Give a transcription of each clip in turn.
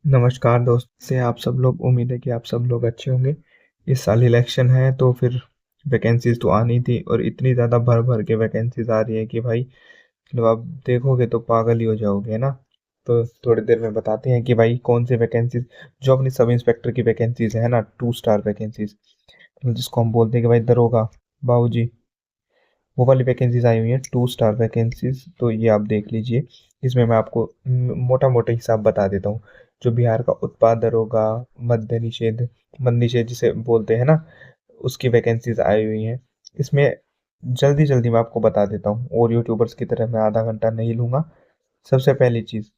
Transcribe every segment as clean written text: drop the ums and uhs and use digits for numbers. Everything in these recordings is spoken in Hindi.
नमस्कार दोस्त से आप सब लोग। उम्मीद है कि आप सब लोग अच्छे होंगे। इस साल इलेक्शन है तो फिर वैकेंसीज तो आनी थी और इतनी ज़्यादा भर भर के वैकेंसीज आ रही है कि भाई मतलब आप देखोगे तो पागल ही हो जाओगे, है ना। तो थोड़ी देर में बताते हैं कि भाई कौन सी वैकेंसीज जो अपनी सब इंस्पेक्टर की वैकेंसीज है ना, 2 स्टार वैकेंसीज, जिसको हम बोलते हैं कि भाई दरोगा बाबूजी, वो वाली वैकेंसीज आई हुई हैं 2 स्टार वैकेंसीज। तो ये आप देख लीजिए। इसमें मैं आपको मोटा मोटा हिसाब बता देता हूँ। जो बिहार का उत्पाद दरोगा, मद्य निषेध जिसे बोलते हैं ना, उसकी वैकेंसीज आई हुई हैं इसमें। जल्दी जल्दी मैं आपको बता देता हूँ और यूट्यूबर्स की तरह मैं आधा घंटा नहीं लूँगा। सबसे पहली चीज़,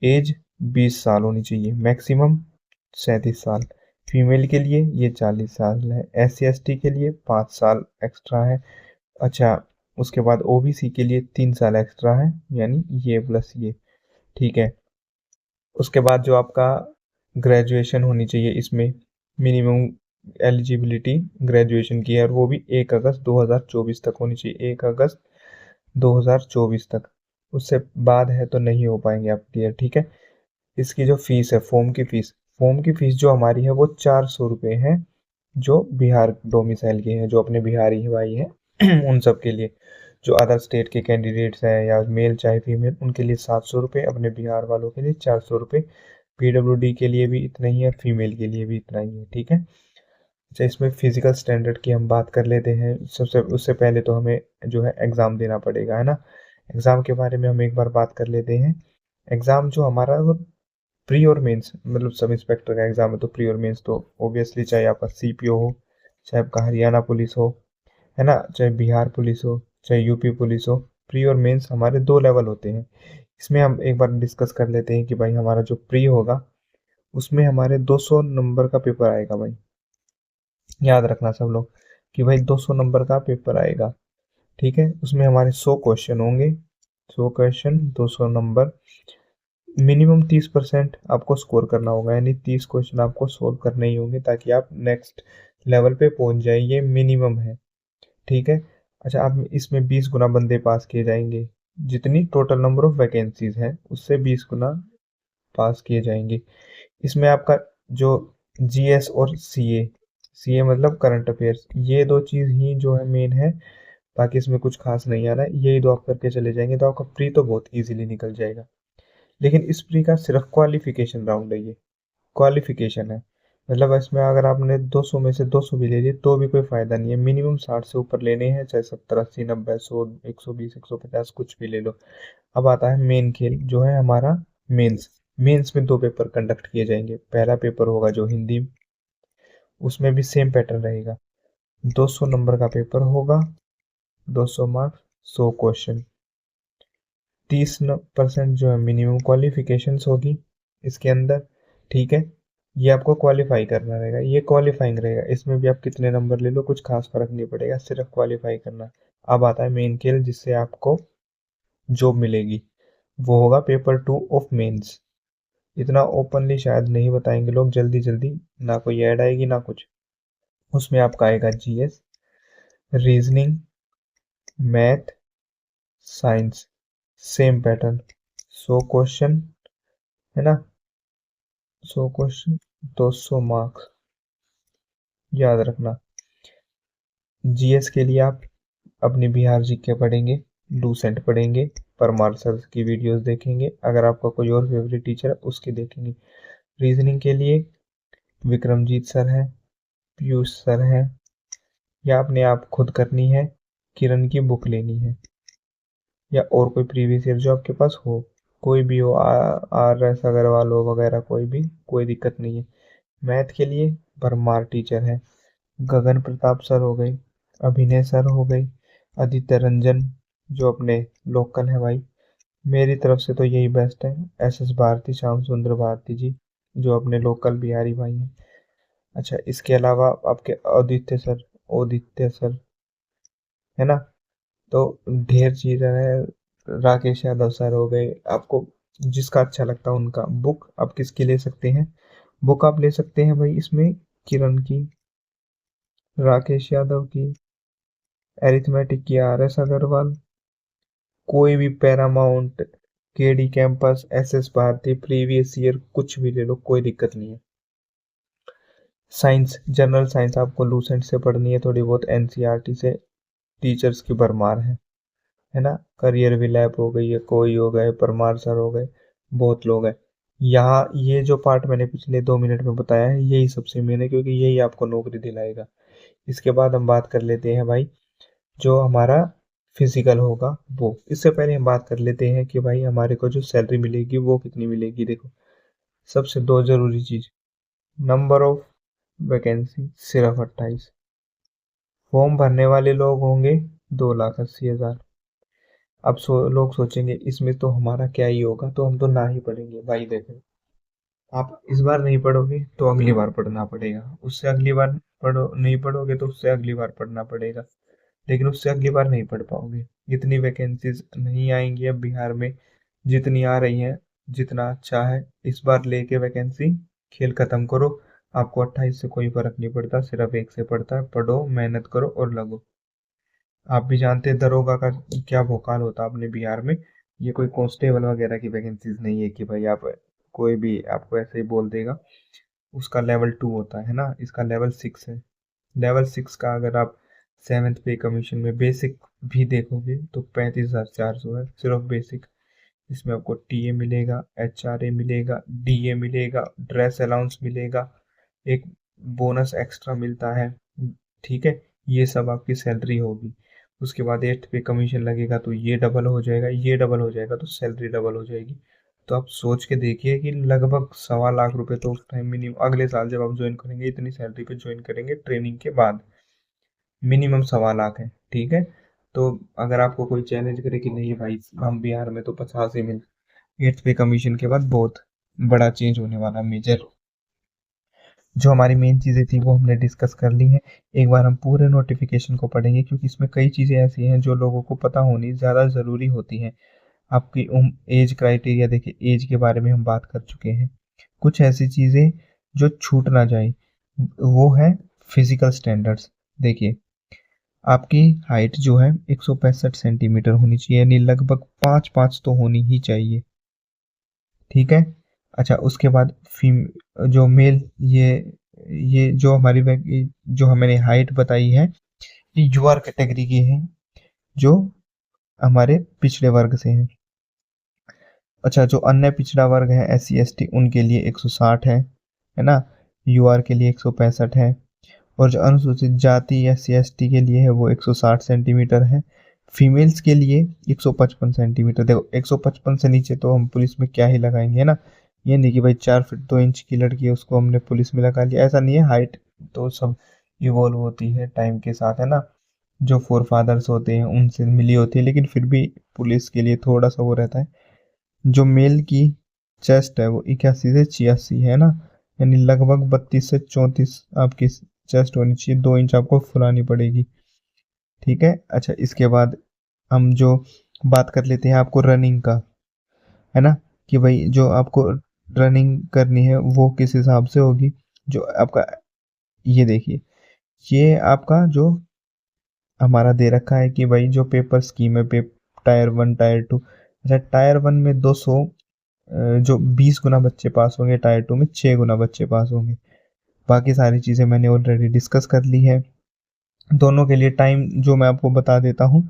एज 20 साल होनी चाहिए मैक्सिमम, 37 साल। फीमेल के लिए ये 40 साल है, SC ST के लिए 5 साल एक्स्ट्रा है। अच्छा, उसके बाद ओबीसी के लिए 3 साल एक्स्ट्रा है, यानी ये प्लस ये। ठीक है। उसके बाद जो आपका ग्रेजुएशन होनी चाहिए इसमें, मिनिमम एलिजिबिलिटी ग्रेजुएशन की है, और वो भी 1 अगस्त 2024 तक होनी चाहिए, 1 अगस्त 2024 तक। उससे बाद है तो नहीं हो पाएंगे आप क्लियर। ठीक है। इसकी जो फीस है, फॉर्म की फीस जो हमारी है वो 400 रुपये है। जो बिहार डोमिसाइल के हैं, जो अपने बिहारी भाई हैं उन सब के लिए। जो अदर स्टेट के कैंडिडेट्स हैं या मेल चाहे फीमेल, उनके लिए 700 रुपये, अपने बिहार वालों के लिए 400 रुपये। PWD के लिए भी इतना ही है, फीमेल के लिए भी इतना ही है। ठीक है। अच्छा, इसमें फिजिकल स्टैंडर्ड की हम बात कर लेते हैं। सबसे उससे पहले तो हमें जो है एग्ज़ाम देना पड़ेगा, है ना। एग्ज़ाम के बारे में हम एक बार बात कर लेते हैं। एग्ज़ाम जो हमारा वो प्री और मेंस, मतलब सब इंस्पेक्टर का एग्ज़ाम है तो प्री और मेंस तो ऑब्वियसली, चाहे आपका CPO हो, चाहे आपका हरियाणा पुलिस हो, है ना, चाहे बिहार पुलिस हो, चाहे यूपी पुलिस हो, प्री और मेंस हमारे 2 लेवल होते हैं। इसमें हम एक बार डिस्कस कर लेते हैं कि भाई हमारा जो प्री होगा उसमें हमारे 200 नंबर का पेपर आएगा भाई। याद रखना सब लोग कि भाई 200 नंबर का पेपर आएगा। ठीक है। उसमें हमारे 100 क्वेश्चन होंगे, 100 क्वेश्चन, 200 नंबर। मिनिमम 30% आपको स्कोर करना होगा, यानी 30 क्वेश्चन आपको सोल्व करने ही होंगे ताकि आप नेक्स्ट लेवल पे पहुंच जाए, ये मिनिमम है। ठीक है। अच्छा, आप इसमें 20 गुना बंदे पास किए जाएंगे, जितनी टोटल नंबर ऑफ वैकेंसीज हैं उससे 20 गुना पास किए जाएंगे। इसमें आपका जो GS और CA मतलब करंट अफेयर्स, ये दो चीज़ ही जो है मेन है। बाकी इसमें कुछ खास नहीं आ रहा है, यही दो आप करके चले जाएंगे तो आपका प्री तो बहुत इजीली निकल जाएगा। लेकिन इस प्री का सिर्फ क्वालिफिकेशन राउंड है, ये क्वालिफिकेशन है। मतलब इसमें अगर आपने 200 में से 200 भी ले लिए तो भी कोई फायदा नहीं है। मिनिमम 60 से ऊपर लेने हैं, चाहे 70 80 90 100 120 150 कुछ भी ले लो। अब आता है मेन खेल जो है हमारा, मेंस। मेंस में 2 पेपर कंडक्ट किए जाएंगे। पहला पेपर होगा जो हिंदी, उसमें भी सेम पैटर्न रहेगा। 200 नंबर का पेपर होगा, 200 मार्क्स, 100 क्वेश्चन, 30% जो है मिनिमम क्वालिफिकेशंस होगी इसके अंदर। ठीक है। ये आपको क्वालिफाई करना रहेगा, ये क्वालिफाइंग रहेगा। इसमें भी आप कितने नंबर ले लो कुछ खास फर्क नहीं पड़ेगा, सिर्फ क्वालिफाई करना। अब आता है मेन खेल जिससे आपको जॉब मिलेगी, वो होगा पेपर 2 ऑफ मेंस। इतना ओपनली शायद नहीं बताएंगे लोग जल्दी जल्दी, ना कोई ऐड आएगी ना कुछ। उसमें आपका आएगा GS, reasoning, math, science, same pattern, 100 question, है ना, 100 क्वेश्चन, 200 मार्क्स। याद रखना। GS के लिए आप अपनी बिहार GK पढ़ेंगे, डूसेंट पढ़ेंगे, परमार सर की वीडियोस देखेंगे, अगर आपका कोई और फेवरेट टीचर है उसकी देखेंगे। रीजनिंग के लिए विक्रमजीत सर हैं, पीयूष सर हैं, या अपने आप खुद करनी है, किरण की बुक लेनी है, या और कोई प्रीवियस ईयर जो आपके पास हो, कोई भी हो, RS अग्रवाल हो वगैरह, कोई भी, कोई दिक्कत नहीं है। मैथ के लिए परमार टीचर है, गगन प्रताप सर हो गए, अभिनय सर हो गए, आदित्य रंजन जो अपने लोकल है भाई। मेरी तरफ से तो यही बेस्ट है, SS भारती, श्याम सुंदर भारती जी जो अपने लोकल बिहारी भाई हैं। अच्छा, इसके अलावा आपके आदित्य सर, है ना। तो ढेर चीज़ें हैं, राकेश यादव सर हो गए। आपको जिसका अच्छा लगता है उनका बुक आप किसकी ले सकते हैं, बुक आप ले सकते हैं भाई इसमें किरण की, राकेश यादव की, एरिथमेटिक की RS अग्रवाल, कोई भी Paramount KD campus, SS Bharti, previous year कुछ भी ले लो, कोई दिक्कत नहीं है। साइंस, जनरल साइंस आपको लूसेंट से पढ़नी है थोड़ी बहुत, एनसीईआरटी से। टीचर्स की भरमार है ना। करियर भी लैब हो गई है, कोई हो गए, परमार सर हो गए, बहुत लोग हैं। यहाँ ये जो पार्ट मैंने पिछले 2 मिनट में बताया है, यही सबसे मेन है, क्योंकि यही आपको नौकरी दिलाएगा। इसके बाद हम बात कर लेते हैं भाई, जो हमारा फिजिकल होगा वो। इससे पहले हम बात कर लेते हैं कि भाई हमारे को जो सैलरी मिलेगी वो कितनी मिलेगी। देखो, सबसे दो जरूरी चीज, नंबर ऑफ वैकेंसी सिर्फ 28, फॉर्म भरने वाले लोग होंगे 2,80,000। अब लोग सोचेंगे इसमें तो हमारा क्या ही होगा, तो हम तो ना ही पढ़ेंगे। भाई देखो, आप इस बार नहीं पढ़ोगे तो अगली बार पढ़ना पड़ेगा, उससे अगली बार पढ़ो, नहीं पढ़ोगे तो उससे अगली बार पढ़ना पड़ेगा, लेकिन उससे अगली बार नहीं पढ़ पाओगे। इतनी वैकेंसीज नहीं आएंगी अब बिहार में जितनी आ रही हैं। जितना अच्छा है इस बार लेके वैकेंसी, खेल खत्म करो। आपको 28 से कोई फर्क नहीं पड़ता, सिर्फ एक से पड़ता है। पढ़ो, मेहनत करो और लगो। आप भी जानते हैं दरोगा का क्या भोकाल होता है अपने बिहार में। ये कोई कांस्टेबल वगैरह की वैकेंसीज नहीं है कि भाई आप, कोई भी आपको ऐसे ही बोल देगा। उसका लेवल 2 होता है ना, इसका लेवल 6 है। लेवल 6 का अगर आप 7th पे कमीशन में बेसिक भी देखोगे तो 35,400 है, सिर्फ बेसिक। इसमें आपको टीए मिलेगा, एचआरए मिलेगा, डीए मिलेगा, ड्रेस अलाउंस मिलेगा, एक बोनस एक्स्ट्रा मिलता है। ठीक है, ये सब आपकी सैलरी होगी। उसके बाद 8th पे कमीशन लगेगा तो ये डबल हो जाएगा, ये डबल हो जाएगा तो सैलरी डबल हो जाएगी। तो आप सोच के देखिए कि लगभग 1.25 लाख रुपए तो उस टाइम मिनिमम, अगले साल जब आप ज्वाइन करेंगे इतनी सैलरी पे ज्वाइन करेंगे ट्रेनिंग के बाद, मिनिमम 1.25 लाख है। ठीक है, तो अगर आपको कोई चैलेंज करे कि नहीं भाई हम बिहार में तो 50 ही मिल, 8th पे कमीशन के बाद बहुत बड़ा चेंज होने वाला मेजर। जो हमारी मेन चीज़ें थी वो हमने डिस्कस कर ली हैं। एक बार हम पूरे नोटिफिकेशन को पढ़ेंगे, क्योंकि इसमें कई चीज़ें ऐसी हैं जो लोगों को पता होनी ज़्यादा ज़रूरी होती हैं। आपकी एज क्राइटेरिया, देखिए एज के बारे में हम बात कर चुके हैं। कुछ ऐसी चीज़ें जो छूट ना जाए, वो है फिजिकल स्टैंडर्ड्स। देखिए, आपकी हाइट जो है 165 सेंटीमीटर होनी चाहिए, यानी लगभग 5'5" तो होनी ही चाहिए। ठीक है। अच्छा, उसके बाद फीम जो मेल, ये जो हमारी जो हमें हाइट बताई है, ये यूआर कैटेगरी की है, जो हमारे पिछड़े वर्ग से हैं। अच्छा, जो अन्य पिछड़ा वर्ग है SC ST, उनके लिए 160 है ना। यूआर के लिए 165 है। और जो अनुसूचित जाति SC ST के लिए है वो 160 सेंटीमीटर है। फीमेल्स के लिए 155 सेंटीमीटर। देखो, 155 से नीचे तो हम पुलिस में क्या ही लगाएंगे, है ना। ये नहीं कि भाई 4 फीट 2 इंच की लड़की है उसको हमने पुलिस में लगा लिया, ऐसा नहीं है। हाइट तो सब इवॉल्व होती है टाइम के साथ, है ना। जो फोर फादर्स होते हैं उनसे मिली होती है, लेकिन फिर भी पुलिस के लिए थोड़ा सा वो रहता है। जो मेल की चेस्ट है वो 81 से 86 है ना, यानी लगभग 32 से 34 आपकी चेस्ट होनी चाहिए, 2 इंच आपको फुलानी पड़ेगी। ठीक है। अच्छा, इसके बाद हम जो बात कर लेते हैं आपको रनिंग का, है ना, कि भाई जो आपको रनिंग करनी है वो किस हिसाब से होगी। जो आपका, ये देखिए, ये आपका जो हमारा दे रखा है कि भाई जो पेपर स्कीम है, टायर 1 टायर 2। अच्छा, टायर 1 में 200, जो 20 गुना बच्चे पास होंगे, टायर 2 में 6 गुना बच्चे पास होंगे। बाकी सारी चीज़ें मैंने ऑलरेडी डिस्कस कर ली है। दोनों के लिए टाइम जो मैं आपको बता देता हूँ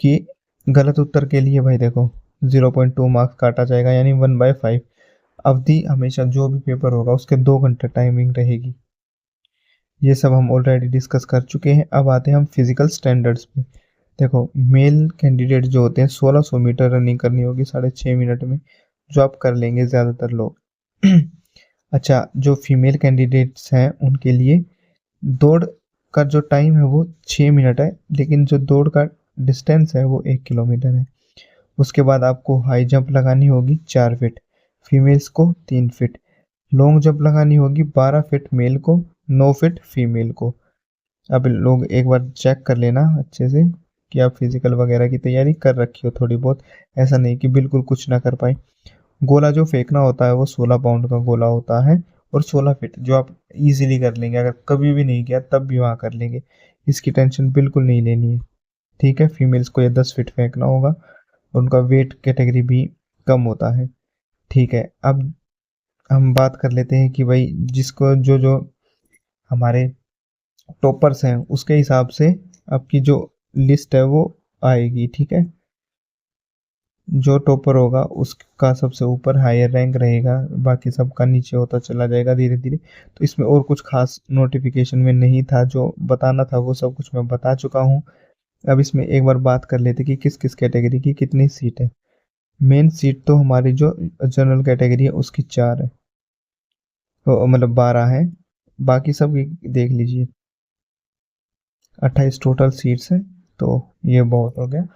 कि गलत उत्तर के लिए भाई देखो 0.2 मार्क्स काटा जाएगा, यानी 1/5। अवधि हमेशा जो भी पेपर होगा उसके 2 घंटे टाइमिंग रहेगी। ये सब हम ऑलरेडी डिस्कस कर चुके हैं। अब आते हैं हम फिजिकल स्टैंडर्ड्स पे। देखो, मेल कैंडिडेट जो होते हैं 1600 मीटर रनिंग करनी होगी 6.5 मिनट में, जो आप कर लेंगे ज़्यादातर लोग। अच्छा, जो फीमेल कैंडिडेट्स हैं उनके लिए दौड़ का जो टाइम है वो 6 मिनट है, लेकिन जो दौड़ का डिस्टेंस है वो 1 किलोमीटर है। उसके बाद आपको हाई जंप लगानी होगी 4 फीट, फीमेल्स को 3 फीट। लॉन्ग जंप लगानी होगी 12 फीट मेल को, 9 फीट फीमेल को। अब लोग एक बार चेक कर लेना अच्छे से कि आप फिजिकल वगैरह की तैयारी कर रखी हो थोड़ी बहुत, ऐसा नहीं कि बिल्कुल कुछ ना कर पाए। गोला जो फेंकना होता है वो 16 पाउंड का गोला होता है, और 16 फीट जो आप इजीली कर लेंगे, अगर कभी भी नहीं किया तब भी वहाँ कर लेंगे, इसकी टेंशन बिल्कुल नहीं लेनी है। ठीक है, फीमेल्स को ये 10 फीट फेंकना होगा, और उनका वेट कैटेगरी भी कम होता है। ठीक है, अब हम बात कर लेते हैं कि भाई जिसको जो जो हमारे टॉपर्स हैं उसके हिसाब से आपकी जो लिस्ट है वो आएगी। ठीक है, जो टॉपर होगा उसका सबसे ऊपर हायर रैंक रहेगा, बाकी सबका नीचे होता चला जाएगा धीरे धीरे। तो इसमें और कुछ खास नोटिफिकेशन में नहीं था, जो बताना था वो सब कुछ मैं बता चुका हूँ। अब इसमें एक बार बात कर लेते कि किस किस कैटेगरी की कितनी सीट है। मेन सीट तो हमारी जो जनरल कैटेगरी है उसकी 4 है, तो मतलब 12 है, बाकी सब देख लीजिए 28 टोटल सीट्स हैं। तो ये बहुत हो गया,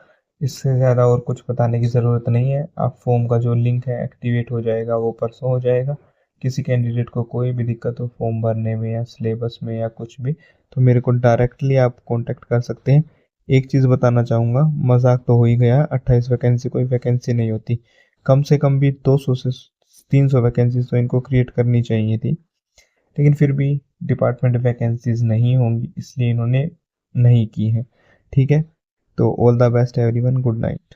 इससे ज़्यादा और कुछ बताने की ज़रूरत नहीं है। आप फॉर्म का जो लिंक है एक्टिवेट हो जाएगा, वो परसों हो जाएगा। किसी कैंडिडेट को कोई भी दिक्कत हो फॉर्म भरने में या सिलेबस में या कुछ भी, तो मेरे को डायरेक्टली आप कांटेक्ट कर सकते हैं। एक चीज़ बताना चाहूँगा, मजाक तो हो ही गया, 28 वैकेंसी कोई वैकेंसी नहीं होती। कम से कम भी 200 से 300 वैकेंसी तो इनको क्रिएट करनी चाहिए थी, लेकिन फिर भी डिपार्टमेंट वैकेंसीज नहीं होंगी इसलिए इन्होंने नहीं की है। ठीक है, तो all the best everyone, good night.